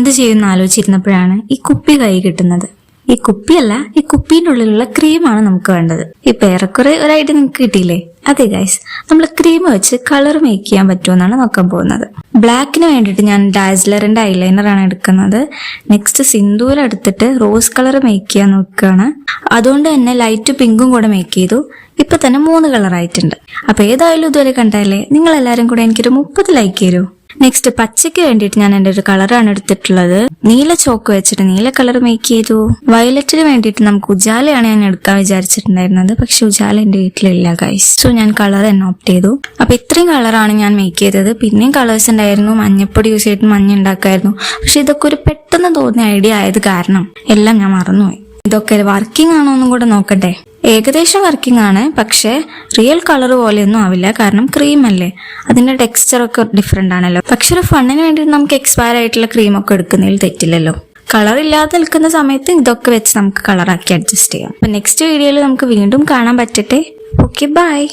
എന്ത് ചെയ്യുമെന്ന് ആലോചിച്ചിരുന്നപ്പോഴാണ് ഈ കുപ്പി കൈ കിട്ടുന്നത്. ഈ കുപ്പിയല്ല, ഈ കുപ്പീൻ്റെ ഉള്ളിലുള്ള ക്രീമാണ് നമുക്ക് വേണ്ടത്. ഇപ്പൊ ഏറെക്കുറെ ഒരു ഐഡിയ നിങ്ങൾക്ക് കിട്ടിയില്ലേ? അതെ ഗൈസ്, നമ്മൾ ക്രീം വെച്ച് കളർ മേക്ക് ചെയ്യാൻ പറ്റുമെന്നാണ് നോക്കാൻ പോകുന്നത്. ബ്ലാക്കിന് വേണ്ടിയിട്ട് ഞാൻ ഡാസ്ലറിന്റെ ഐലൈനറാണ് എടുക്കുന്നത്. നെക്സ്റ്റ് സിന്ദൂരം എടുത്തിട്ട് റോസ് കളർ മേക്ക് ചെയ്യാൻ നോക്കുകയാണ്. അതുകൊണ്ട് തന്നെ ലൈറ്റ് പിങ്കും കൂടെ മേക്ക് ചെയ്തു. ഇപ്പൊ തന്നെ 3 കളർ ആയിട്ടുണ്ട്. അപ്പൊ ഏതായാലും ഇതുവരെ കണ്ടല്ലേ, നിങ്ങൾ എല്ലാരും കൂടെ എനിക്കൊരു 30 ലൈക്ക് തരൂ. നെക്സ്റ്റ് പച്ചയ്ക്ക് വേണ്ടിയിട്ട് ഞാൻ എൻ്റെ ഒരു കളറാണ് എടുത്തിട്ടുള്ളത്. നീല ചോക്ക് വെച്ചിട്ട് നീല കളർ മേക്ക് ചെയ്തു. വയലറ്റിന് വേണ്ടിയിട്ട് നമുക്ക് ഉജാലയാണ് ഞാൻ എടുക്കാൻ വിചാരിച്ചിട്ടുണ്ടായിരുന്നത്, പക്ഷെ ഉജാല എന്റെ വീട്ടിലില്ല ഗൈസ്. സോ ഞാൻ കളർ തന്നെ ഓപ്റ്റ് ചെയ്തു. അപ്പൊ ഇത്രയും കളറാണ് ഞാൻ മേക്ക് ചെയ്തത്. പിന്നെയും കളേഴ്സ് ഉണ്ടായിരുന്നു. മഞ്ഞപ്പൊടി യൂസ് ചെയ്തിട്ട് മഞ്ഞ ഉണ്ടാക്കായിരുന്നു. പക്ഷെ ഇതൊക്കെ ഒരു പെട്ടെന്ന് തോന്നിയ ഐഡിയ ആയത് കാരണം എല്ലാം ഞാൻ മറന്നുപോയി. ഇതൊക്കെ വർക്കിംഗ് ആണോ എന്നും കൂടെ നോക്കട്ടെ. ഏകദേശം വർക്കിംഗ് ആണ്, പക്ഷെ റിയൽ കളർ പോലെയൊന്നും ആവില്ല, കാരണം ക്രീം അല്ലേ, അതിന്റെ ടെക്സ്ചർ ഒക്കെ ഡിഫറെന്റ് ആണല്ലോ. പക്ഷെ ഒരു ഫണ്ണിന് വേണ്ടി നമുക്ക് എക്സ്പയർ ആയിട്ടുള്ള ക്രീം ഒക്കെ എടുക്കുന്നതിൽ തെറ്റില്ലല്ലോ. കളർ ഇല്ലാതെ നിൽക്കുന്ന സമയത്ത് ഇതൊക്കെ വെച്ച് നമുക്ക് കളറാക്കി അഡ്ജസ്റ്റ് ചെയ്യാം. അപ്പൊ നെക്സ്റ്റ് വീഡിയോയിൽ നമുക്ക് വീണ്ടും കാണാൻ പറ്റട്ടെ. Okay, by.